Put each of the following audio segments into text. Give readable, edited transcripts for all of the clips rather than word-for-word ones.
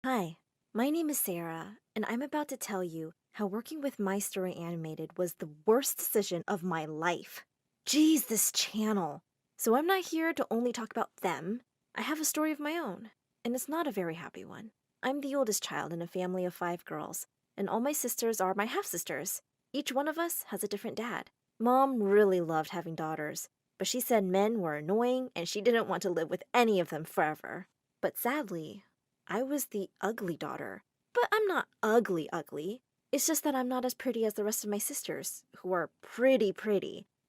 Hi, my name is Sarah, and I'm about to tell you how working with My Story Animated was the worst decision of my life. Geez, this channel. So I'm not here to only talk about them. I have a story of my own, and it's not a very happy one. I'm the oldest child in a family of 5 girls, and all my sisters are my half-sisters. Each one of us has a different dad. Mom really loved having daughters, but she said men were annoying and she didn't want to live with any of them forever. But sadly, I was the ugly daughter. But I'm not ugly. It's just that I'm not as pretty as the rest of my sisters, who are pretty.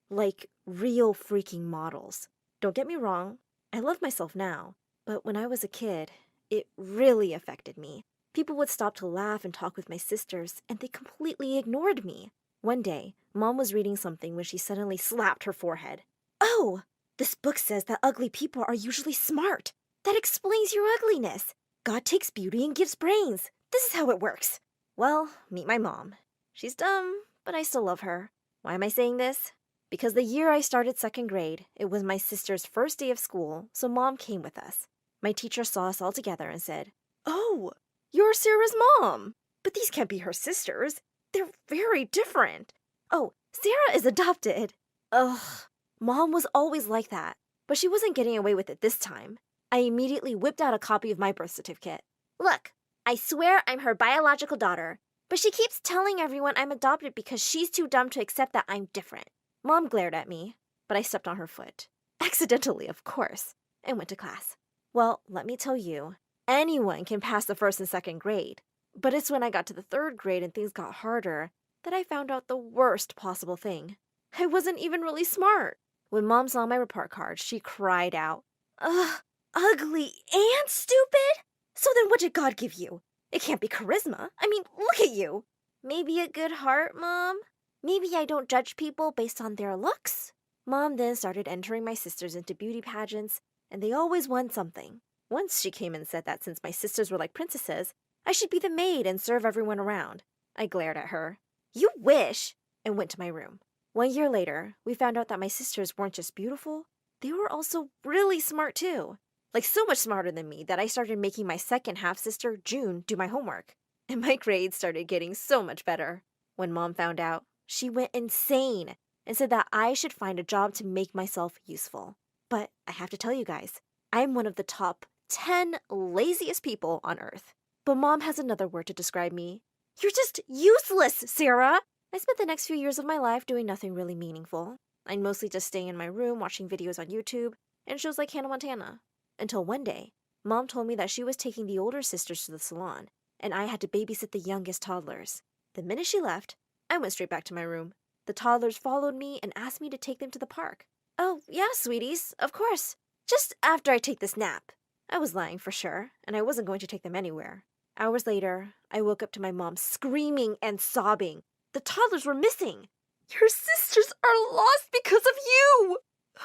Like real freaking models. Don't get me wrong, I love myself now. But when I was a kid, it really affected me. People would stop to laugh and talk with my sisters, and they completely ignored me. One day, Mom was reading something when she suddenly slapped her forehead. "Oh! This book says that ugly people are usually smart. That explains your ugliness. God takes beauty and gives brains. This is how it works." Well, meet my mom. She's dumb, but I still love her. Why am I saying this? Because the year I started 2nd grade, it was my sister's first day of school, so Mom came with us. My teacher saw us all together and said, "Oh, you're Sarah's mom. But these can't be her sisters. They're very different. Oh, Sarah is adopted." Ugh, Mom was always like that, but she wasn't getting away with it this time. I immediately whipped out a copy of my birth certificate. "Look, I swear I'm her biological daughter, but she keeps telling everyone I'm adopted because she's too dumb to accept that I'm different." Mom glared at me, but I stepped on her foot. Accidentally, of course, and went to class. Well, let me tell you, anyone can pass the 1st and 2nd grade, but it's when I got to the 3rd grade and things got harder that I found out the worst possible thing. I wasn't even really smart. When Mom saw my report card, she cried out, "Ugh, ugly and stupid? So then what did God give you? It can't be charisma. I mean, look at you." "Maybe a good heart, Mom? Maybe I don't judge people based on their looks?" Mom then started entering my sisters into beauty pageants, and they always won something. Once she came and said that since my sisters were like princesses, I should be the maid and serve everyone around. I glared at her. "You wish!" and went to my room. 1 year later, we found out that my sisters weren't just beautiful, they were also really smart too. Like so much smarter than me that I started making my second half-sister, June, do my homework. And my grades started getting so much better. When Mom found out, she went insane and said that I should find a job to make myself useful. But I have to tell you guys, I'm one of the top 10 laziest people on Earth. But Mom has another word to describe me. "You're just useless, Sarah!" I spent the next few years of my life doing nothing really meaningful. I'd mostly just stay in my room watching videos on YouTube and shows like Hannah Montana. Until one day, Mom told me that she was taking the older sisters to the salon, and I had to babysit the youngest toddlers. The minute she left, I went straight back to my room. The toddlers followed me and asked me to take them to the park. "Oh, yeah, sweeties, of course. Just after I take this nap." I was lying for sure, and I wasn't going to take them anywhere. Hours later, I woke up to my mom screaming and sobbing. The toddlers were missing. "Your sisters are lost because of you!"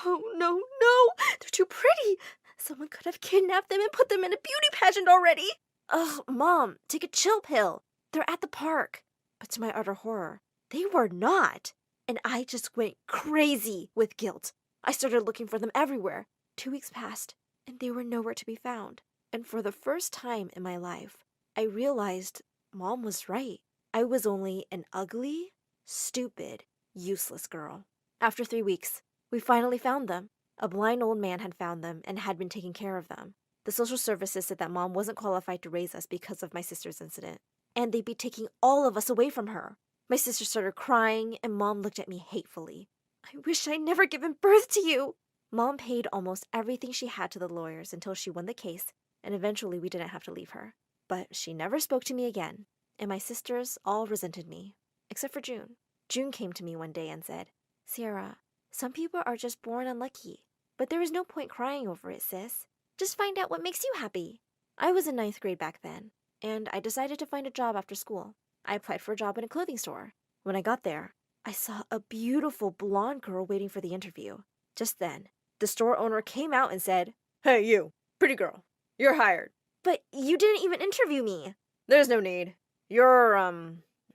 "Oh, no, they're too pretty. Someone could have kidnapped them and put them in a beauty pageant already." "Ugh, Mom, take a chill pill. They're at the park." But to my utter horror, they were not. And I just went crazy with guilt. I started looking for them everywhere. 2 weeks passed, and they were nowhere to be found. And for the first time in my life, I realized Mom was right. I was only an ugly, stupid, useless girl. After 3 weeks, we finally found them. A blind old man had found them and had been taking care of them. The social services said that Mom wasn't qualified to raise us because of my sister's incident, and they'd be taking all of us away from her. My sister started crying, and Mom looked at me hatefully. "I wish I'd never given birth to you." Mom paid almost everything she had to the lawyers until she won the case, and eventually we didn't have to leave her. But she never spoke to me again, and my sisters all resented me, except for June. June came to me one day and said, "Sarah, some people are just born unlucky, but there is no point crying over it, sis. Just find out what makes you happy." I was in 9th grade back then, and I decided to find a job after school. I applied for a job in a clothing store. When I got there, I saw a beautiful blonde girl waiting for the interview. Just then, the store owner came out and said, "Hey, you, pretty girl, you're hired." "But you didn't even interview me." "There's no need. You're,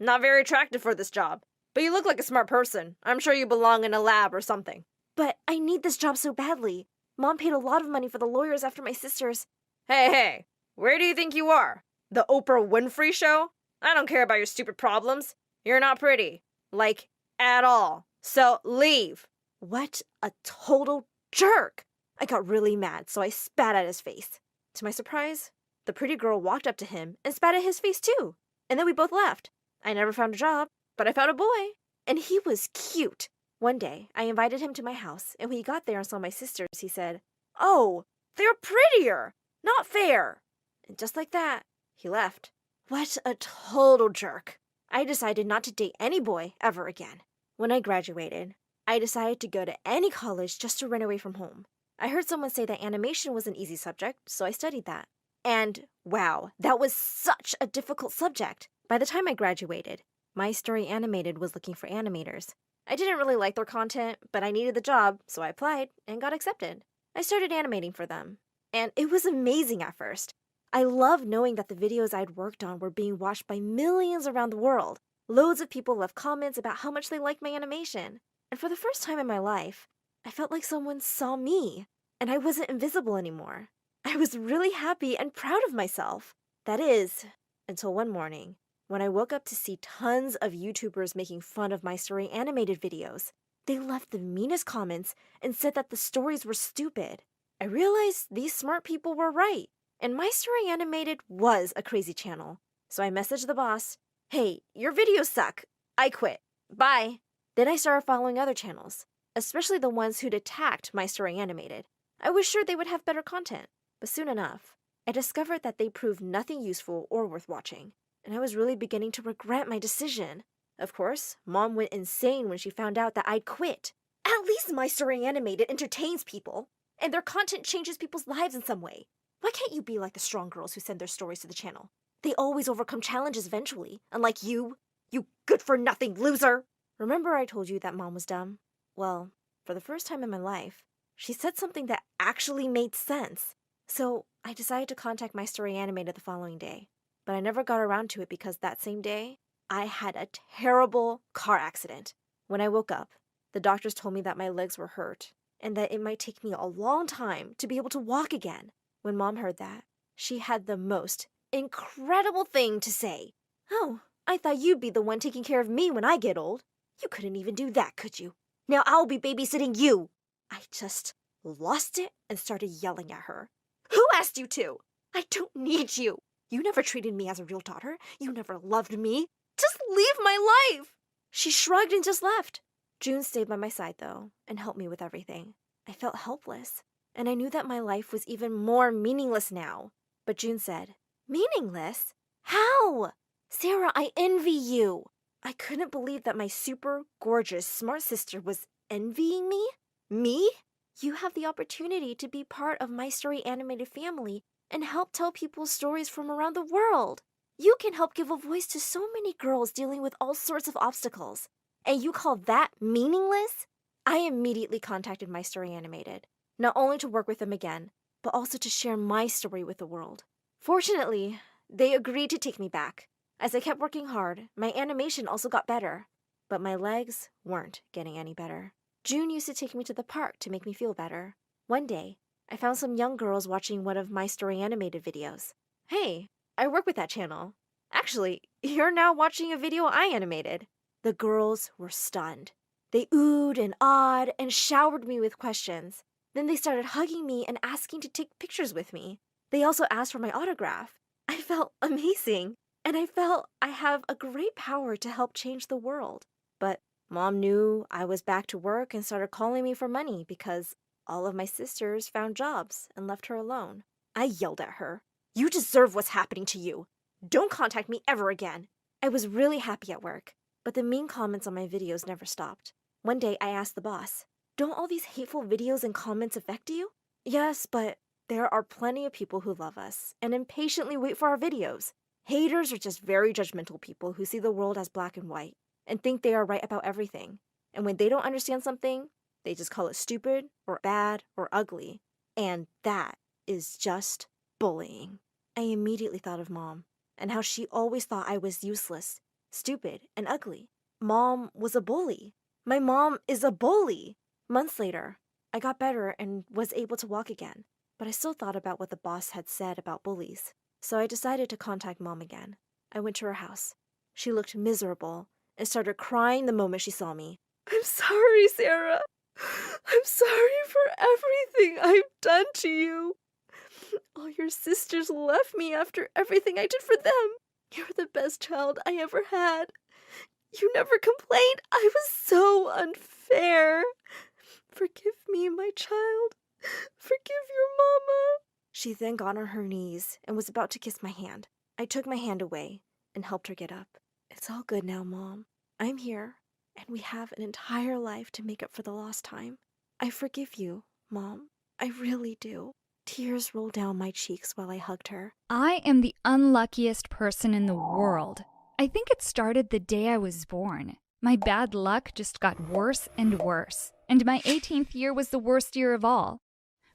not very attractive for this job. But you look like a smart person. I'm sure you belong in a lab or something." "But I need this job so badly. Mom paid a lot of money for the lawyers after my sisters." Hey, where do you think you are? The Oprah Winfrey Show? I don't care about your stupid problems. You're not pretty. Like, at all. So leave. What a total jerk. I got really mad, so I spat at his face. To my surprise, the pretty girl walked up to him and spat at his face too. And then we both left. I never found a job, but I found a boy. And he was cute. One day, I invited him to my house, and when he got there and saw my sisters, he said, "Oh, they're prettier. Not fair." And just like that, he left. What a total jerk. I decided not to date any boy ever again. When I graduated, I decided to go to any college just to run away from home. I heard someone say that animation was an easy subject, so I studied that. And wow, that was such a difficult subject. By the time I graduated, My Story Animated was looking for animators. I didn't really like their content, but I needed the job, so I applied and got accepted. I started animating for them, and it was amazing at first. I loved knowing that the videos I'd worked on were being watched by millions around the world. Loads of people left comments about how much they liked my animation. And for the first time in my life, I felt like someone saw me, and I wasn't invisible anymore. I was really happy and proud of myself. That is, until one morning, when I woke up to see tons of YouTubers making fun of My Story Animated videos. They left the meanest comments and said that the stories were stupid. I realized these smart people were right, and My Story Animated was a crazy channel. So I messaged the boss, "Hey, your videos suck. I quit. Bye." Then I started following other channels, especially the ones who'd attacked My Story Animated. I was sure they would have better content, but soon enough, I discovered that they proved nothing useful or worth watching, and I was really beginning to regret my decision. Of course, Mom went insane when she found out that I'd quit. At least My Story Animated entertains people, and their content changes people's lives in some way. Why can't you be like the strong girls who send their stories to the channel? They always overcome challenges eventually, unlike you good-for-nothing loser! Remember I told you that Mom was dumb? Well, for the first time in my life, she said something that actually made sense. So I decided to contact My Story Animated the following day. But I never got around to it because that same day, I had a terrible car accident. When I woke up, the doctors told me that my legs were hurt and that it might take me a long time to be able to walk again. When Mom heard that, she had the most incredible thing to say. "Oh, I thought you'd be the one taking care of me when I get old. You couldn't even do that, could you? Now I'll be babysitting you." I just lost it and started yelling at her. "Who asked you to? I don't need you. You never treated me as a real daughter. You never loved me. Just leave my life." She shrugged and just left. June stayed by my side, though, and helped me with everything. I felt helpless, and I knew that my life was even more meaningless now. But June said, "Meaningless? How? Sarah, I envy you." I couldn't believe that my super gorgeous, smart sister was envying me. Me? "You have the opportunity to be part of My Story Animated family and help tell people stories from around the world. You can help give a voice to so many girls dealing with all sorts of obstacles. And you call that meaningless?" I immediately contacted My Story Animated, not only to work with them again, but also to share my story with the world. Fortunately, they agreed to take me back. As I kept working hard, my animation also got better, but my legs weren't getting any better. June used to take me to the park to make me feel better. One day, I found some young girls watching one of My Story Animated videos. "Hey, I work with that channel. Actually, you're now watching a video I animated." The girls were stunned. They oohed and awed and showered me with questions. Then they started hugging me and asking to take pictures with me. They also asked for my autograph. I felt amazing, and I felt I have a great power to help change the world. But Mom knew I was back to work and started calling me for money because all of my sisters found jobs and left her alone. I yelled at her, "You deserve what's happening to you. Don't contact me ever again." I was really happy at work, but the mean comments on my videos never stopped. One day I asked the boss, "Don't all these hateful videos and comments affect you?" "Yes, but there are plenty of people who love us and impatiently wait for our videos. Haters are just very judgmental people who see the world as black and white and think they are right about everything. And when they don't understand something, they just call it stupid or bad or ugly. And that is just bullying." I immediately thought of Mom and how she always thought I was useless, stupid, and ugly. Mom was a bully. My mom is a bully. Months later, I got better and was able to walk again, but I still thought about what the boss had said about bullies. So I decided to contact Mom again. I went to her house. She looked miserable and started crying the moment she saw me. "I'm sorry, Sarah. I'm sorry for everything I've done to you. All your sisters left me after everything I did for them. You're the best child I ever had. You never complained. I was so unfair. Forgive me, my child. Forgive your mama." She then got on her knees and was about to kiss my hand. I took my hand away and helped her get up. "It's all good now, Mom. I'm here, and we have an entire life to make up for the lost time. I forgive you, Mom. I really do." Tears rolled down my cheeks while I hugged her. I am the unluckiest person in the world. I think it started the day I was born. My bad luck just got worse and worse, and my 18th year was the worst year of all.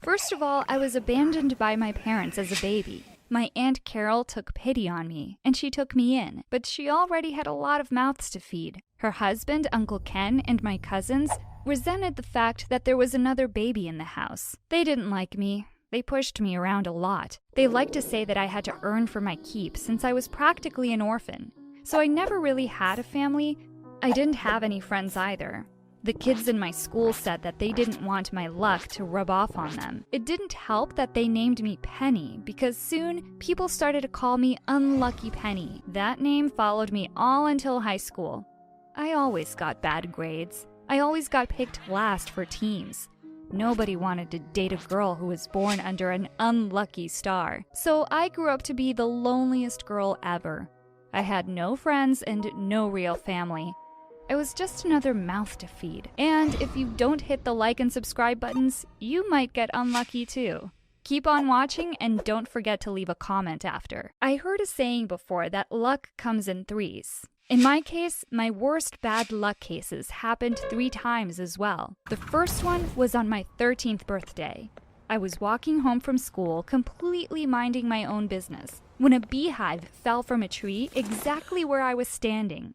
First of all, I was abandoned by my parents as a baby. My Aunt Carol took pity on me, and she took me in, but she already had a lot of mouths to feed. Her husband, Uncle Ken, and my cousins resented the fact that there was another baby in the house. They didn't like me. They pushed me around a lot. They liked to say that I had to earn for my keep since I was practically an orphan. So I never really had a family. I didn't have any friends either. The kids in my school said that they didn't want my luck to rub off on them. It didn't help that they named me Penny, because soon people started to call me Unlucky Penny. That name followed me all until high school. I always got bad grades. I always got picked last for teams. Nobody wanted to date a girl who was born under an unlucky star. So I grew up to be the loneliest girl ever. I had no friends and no real family. I was just another mouth to feed. And if you don't hit the like and subscribe buttons, you might get unlucky too. Keep on watching and don't forget to leave a comment after. I heard a saying before that luck comes in threes. In my case, my worst bad luck cases happened 3 times as well. The first one was on my 13th birthday. I was walking home from school, completely minding my own business, when a beehive fell from a tree exactly where I was standing.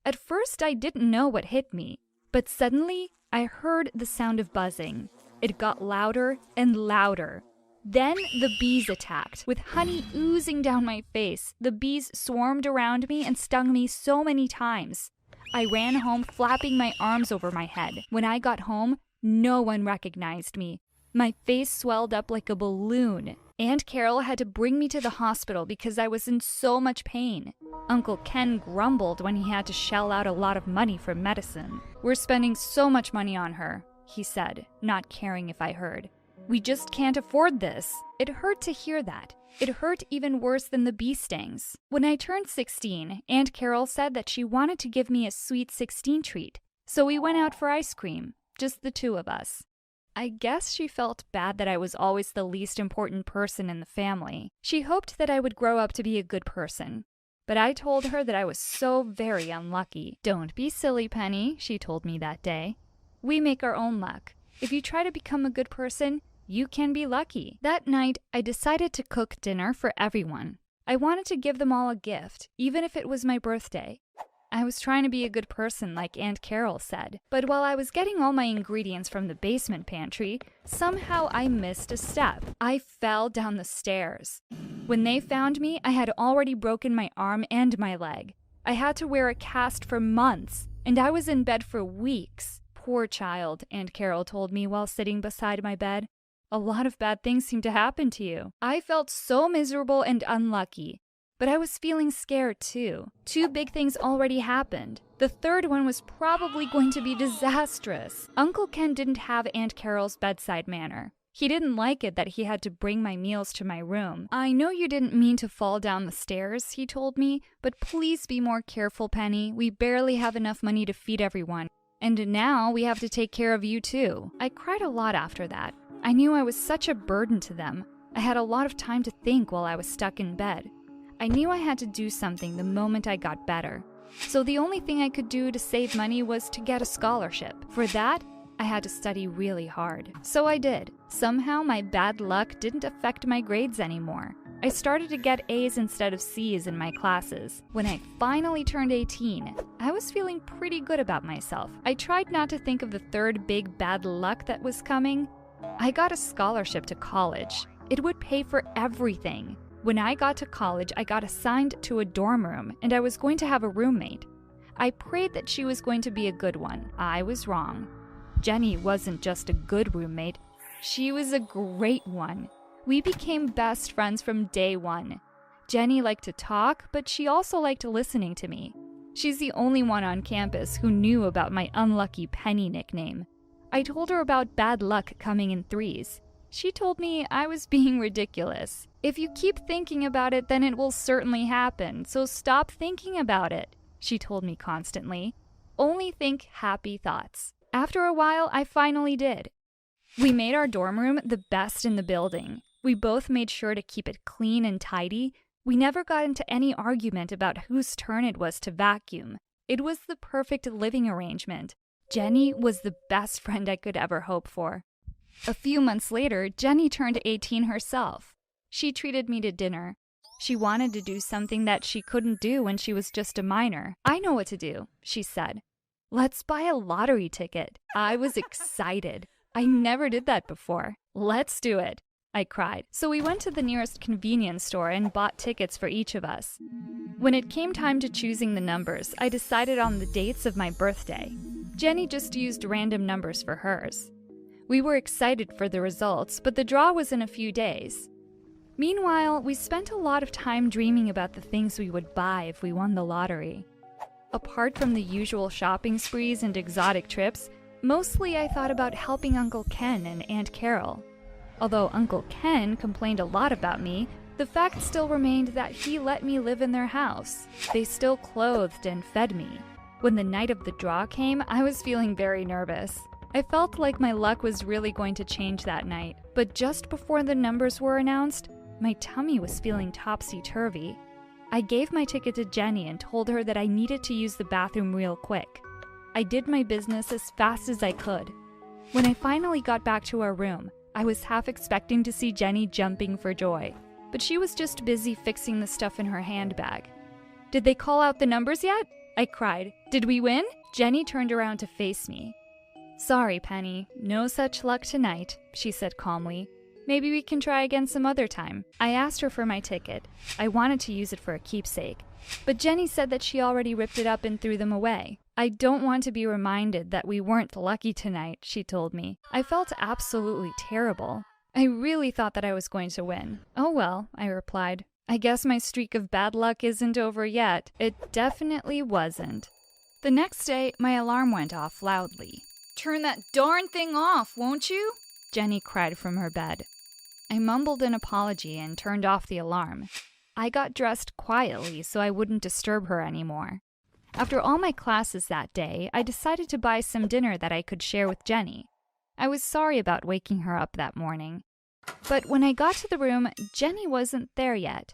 At first, I didn't know what hit me, but suddenly, I heard the sound of buzzing. It got louder and louder. Then the bees attacked, with honey oozing down my face. The bees swarmed around me and stung me so many times. I ran home flapping my arms over my head. When I got home, no one recognized me. My face swelled up like a balloon. Aunt Carol had to bring me to the hospital because I was in so much pain. Uncle Ken grumbled when he had to shell out a lot of money for medicine. "We're spending so much money on her," he said, not caring if I heard. "We just can't afford this." It hurt to hear that. It hurt even worse than the bee stings. When I turned 16, Aunt Carol said that she wanted to give me a sweet 16 treat. So we went out for ice cream, just the 2 of us. I guess she felt bad that I was always the least important person in the family. She hoped that I would grow up to be a good person. But I told her that I was so very unlucky. "Don't be silly, Penny," she told me that day. "We make our own luck. If you try to become a good person, you can be lucky." That night, I decided to cook dinner for everyone. I wanted to give them all a gift, even if it was my birthday. I was trying to be a good person, like Aunt Carol said. But while I was getting all my ingredients from the basement pantry, somehow I missed a step. I fell down the stairs. When they found me, I had already broken my arm and my leg. I had to wear a cast for months, and I was in bed for weeks. "Poor child," Aunt Carol told me while sitting beside my bed. "A lot of bad things seem to happen to you." I felt so miserable and unlucky. But I was feeling scared too. 2 big things already happened. The third one was probably going to be disastrous. Uncle Ken didn't have Aunt Carol's bedside manner. He didn't like it that he had to bring my meals to my room. "I know you didn't mean to fall down the stairs," he told me, "but please be more careful, Penny. We barely have enough money to feed everyone. And now we have to take care of you too." I cried a lot after that. I knew I was such a burden to them. I had a lot of time to think while I was stuck in bed. I knew I had to do something the moment I got better. So the only thing I could do to save money was to get a scholarship. For that, I had to study really hard. So I did. Somehow my bad luck didn't affect my grades anymore. I started to get A's instead of C's in my classes. When I finally turned 18, I was feeling pretty good about myself. I tried not to think of the third big bad luck that was coming. I got a scholarship to college. It would pay for everything. When I got to college, I got assigned to a dorm room, and I was going to have a roommate. I prayed that she was going to be a good one. I was wrong. Jenny wasn't just a good roommate. She was a great one. We became best friends from day one. Jenny liked to talk, but she also liked listening to me. She's the only one on campus who knew about my unlucky Penny nickname. I told her about bad luck coming in threes. She told me I was being ridiculous. If you keep thinking about it, then it will certainly happen, so stop thinking about it, she told me constantly. Only think happy thoughts. After a while, I finally did. We made our dorm room the best in the building. We both made sure to keep it clean and tidy. We never got into any argument about whose turn it was to vacuum. It was the perfect living arrangement. Jenny was the best friend I could ever hope for. A few months later, Jenny turned 18 herself. She treated me to dinner. She wanted to do something that she couldn't do when she was just a minor. I know what to do, she said. Let's buy a lottery ticket. I was excited. I never did that before. Let's do it, I cried. So we went to the nearest convenience store and bought tickets for each of us. When it came time to choosing the numbers, I decided on the dates of my birthday. Jenny just used random numbers for hers. We were excited for the results, but the draw was in a few days. Meanwhile, we spent a lot of time dreaming about the things we would buy if we won the lottery. Apart from the usual shopping sprees and exotic trips, mostly I thought about helping Uncle Ken and Aunt Carol. Although Uncle Ken complained a lot about me, the fact still remained that he let me live in their house. They still clothed and fed me. When the night of the draw came, I was feeling very nervous. I felt like my luck was really going to change that night, but just before the numbers were announced, my tummy was feeling topsy-turvy. I gave my ticket to Jenny and told her that I needed to use the bathroom real quick. I did my business as fast as I could. When I finally got back to our room, I was half expecting to see Jenny jumping for joy, but she was just busy fixing the stuff in her handbag. Did they call out the numbers yet? I cried. Did we win? Jenny turned around to face me. Sorry, Penny, no such luck tonight, she said calmly. Maybe we can try again some other time. I asked her for my ticket. I wanted to use it for a keepsake, but Jenny said that she already ripped it up and threw them away. I don't want to be reminded that we weren't lucky tonight, she told me. I felt absolutely terrible. I really thought that I was going to win. Oh well, I replied. I guess my streak of bad luck isn't over yet. It definitely wasn't. The next day, my alarm went off loudly. Turn that darn thing off, won't you? Jenny cried from her bed. I mumbled an apology and turned off the alarm. I got dressed quietly so I wouldn't disturb her anymore. After all my classes that day, I decided to buy some dinner that I could share with Jenny. I was sorry about waking her up that morning. But when I got to the room, Jenny wasn't there yet.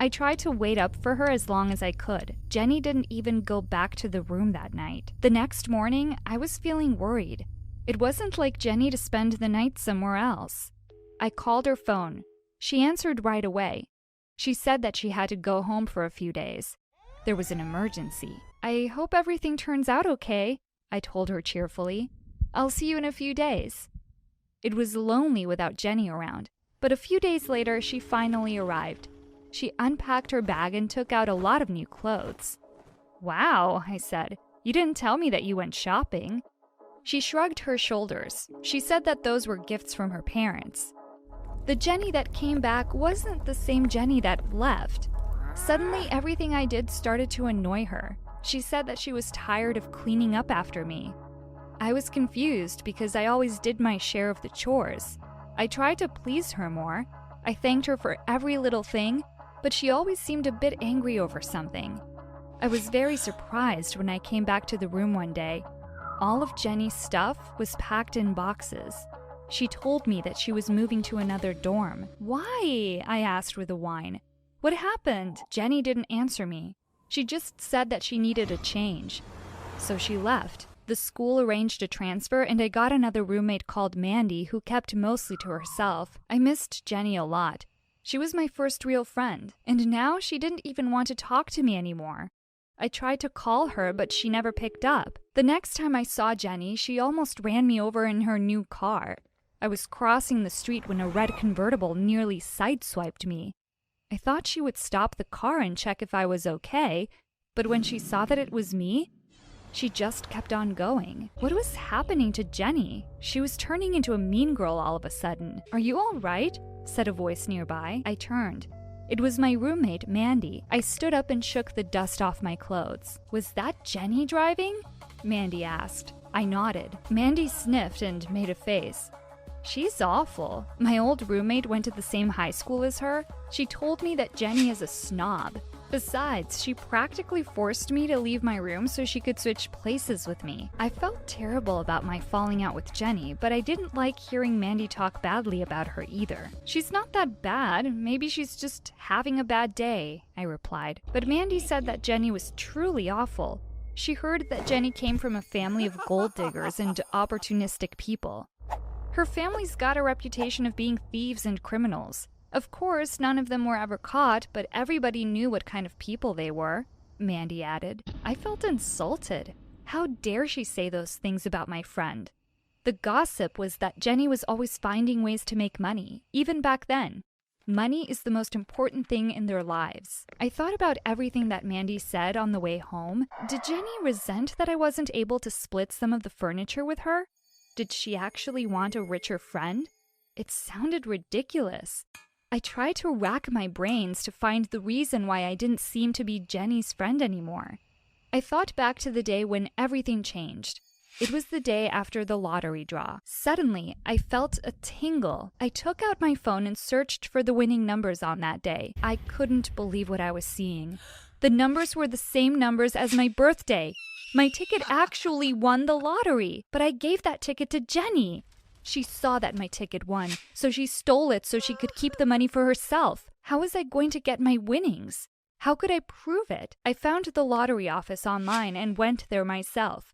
I tried to wait up for her as long as I could. Jenny didn't even go back to the room that night. The next morning, I was feeling worried. It wasn't like Jenny to spend the night somewhere else. I called her phone. She answered right away. She said that she had to go home for a few days. There was an emergency. I hope everything turns out okay, I told her cheerfully. I'll see you in a few days. It was lonely without Jenny around, but a few days later, she finally arrived. She unpacked her bag and took out a lot of new clothes. Wow, I said. You didn't tell me that you went shopping. She shrugged her shoulders. She said that those were gifts from her parents. The Jenny that came back wasn't the same Jenny that left. Suddenly, everything I did started to annoy her. She said that she was tired of cleaning up after me. I was confused because I always did my share of the chores. I tried to please her more. I thanked her for every little thing, but she always seemed a bit angry over something. I was very surprised when I came back to the room one day. All of Jenny's stuff was packed in boxes. She told me that she was moving to another dorm. Why? I asked with a whine. What happened? Jenny didn't answer me. She just said that she needed a change. So she left. The school arranged a transfer and I got another roommate called Mandy who kept mostly to herself. I missed Jenny a lot. She was my first real friend, and now she didn't even want to talk to me anymore. I tried to call her, but she never picked up. The next time I saw Jenny, she almost ran me over in her new car. I was crossing the street when a red convertible nearly sideswiped me. I thought she would stop the car and check if I was okay, but when she saw that it was me, she just kept on going. What was happening to Jenny? She was turning into a mean girl all of a sudden. "Are you all right?" said a voice nearby. I turned. It was my roommate, Mandy. I stood up and shook the dust off my clothes. "Was that Jenny driving?" Mandy asked. I nodded. Mandy sniffed and made a face. "She's awful. My old roommate went to the same high school as her. She told me that Jenny is a snob. Besides, she practically forced me to leave my room so she could switch places with me." I felt terrible about my falling out with Jenny, but I didn't like hearing Mandy talk badly about her either. "She's not that bad. Maybe she's just having a bad day," I replied. But Mandy said that Jenny was truly awful. She heard that Jenny came from a family of gold diggers and opportunistic people. Her family's got a reputation of being thieves and criminals. Of course, none of them were ever caught, but everybody knew what kind of people they were, Mandy added. I felt insulted. How dare she say those things about my friend? The gossip was that Jenny was always finding ways to make money, even back then. Money is the most important thing in their lives. I thought about everything that Mandy said on the way home. Did Jenny resent that I wasn't able to split some of the furniture with her? Did she actually want a richer friend? It sounded ridiculous. I tried to rack my brains to find the reason why I didn't seem to be Jenny's friend anymore. I thought back to the day when everything changed. It was the day after the lottery draw. Suddenly, I felt a tingle. I took out my phone and searched for the winning numbers on that day. I couldn't believe what I was seeing. The numbers were the same numbers as my birthday. My ticket actually won the lottery, but I gave that ticket to Jenny. She saw that my ticket won, so she stole it so she could keep the money for herself. How was I going to get my winnings? How could I prove it? I found the lottery office online and went there myself.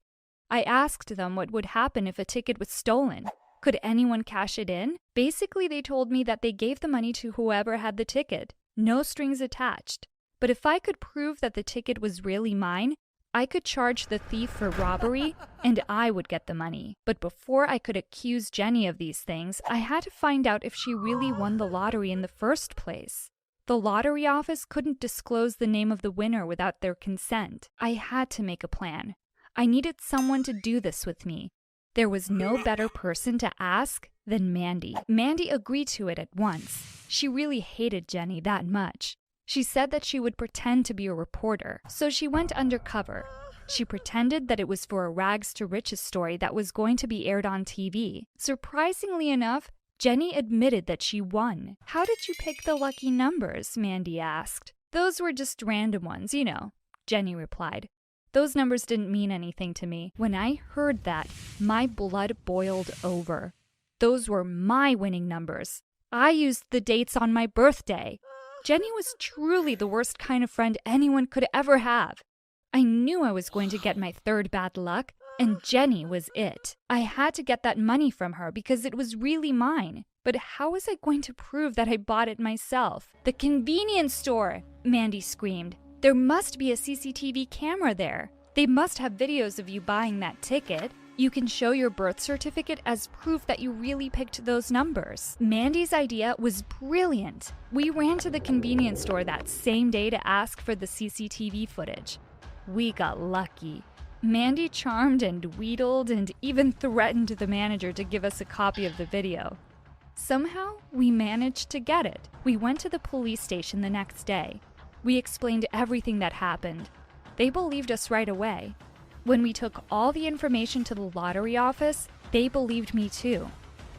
I asked them what would happen if a ticket was stolen. Could anyone cash it in? Basically, they told me that they gave the money to whoever had the ticket. No strings attached. But if I could prove that the ticket was really mine, I could charge the thief for robbery, and I would get the money. But before I could accuse Jenny of these things, I had to find out if she really won the lottery in the first place. The lottery office couldn't disclose the name of the winner without their consent. I had to make a plan. I needed someone to do this with me. There was no better person to ask than Mandy. Mandy agreed to it at once. She really hated Jenny that much. She said that she would pretend to be a reporter, so she went undercover. She pretended that it was for a rags to riches story that was going to be aired on TV. Surprisingly enough, Jenny admitted that she won. "How did you pick the lucky numbers?" Mandy asked. "Those were just random ones, you know," Jenny replied. "Those numbers didn't mean anything to me." When I heard that, my blood boiled over. Those were my winning numbers. I used the dates on my birthday. Jenny was truly the worst kind of friend anyone could ever have. I knew I was going to get my third bad luck, and Jenny was it. I had to get that money from her because it was really mine. But how was I going to prove that I bought it myself? "The convenience store!" Mandy screamed. "There must be a CCTV camera there. They must have videos of you buying that ticket. You can show your birth certificate as proof that you really picked those numbers." Mandy's idea was brilliant. We ran to the convenience store that same day to ask for the CCTV footage. We got lucky. Mandy charmed and wheedled and even threatened the manager to give us a copy of the video. Somehow, we managed to get it. We went to the police station the next day. We explained everything that happened. They believed us right away. When we took all the information to the lottery office, they believed me too.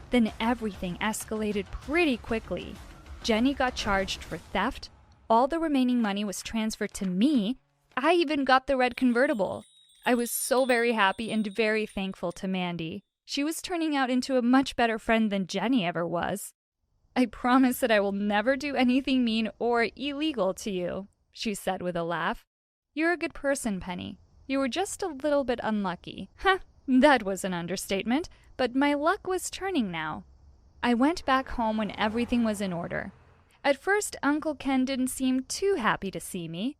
Then everything escalated pretty quickly. Jenny got charged for theft. All the remaining money was transferred to me. I even got the red convertible. I was so very happy and very thankful to Mandy. She was turning out into a much better friend than Jenny ever was. "I promise that I will never do anything mean or illegal to you," she said with a laugh. "You're a good person, Penny. You were just a little bit unlucky." Huh, that was an understatement, but my luck was turning now. I went back home when everything was in order. At first, Uncle Ken didn't seem too happy to see me.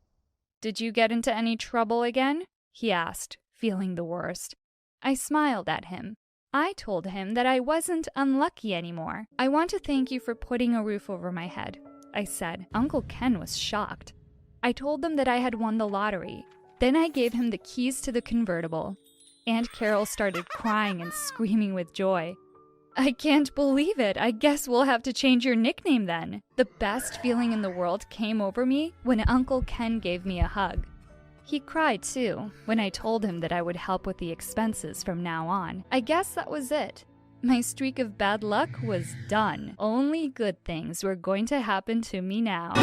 "Did you get into any trouble again?" he asked, feeling the worst. I smiled at him. I told him that I wasn't unlucky anymore. "I want to thank you for putting a roof over my head. I said. Uncle Ken was shocked. I told them that I had won the lottery. Then I gave him the keys to the convertible. Aunt Carol started crying and screaming with joy. I can't believe it. I guess we'll have to change your nickname then. The best feeling in the world came over me when Uncle Ken gave me a hug. He cried too when I told him that I would help with the expenses from now on. I guess that was it. My streak of bad luck was done. Only good things were going to happen to me now.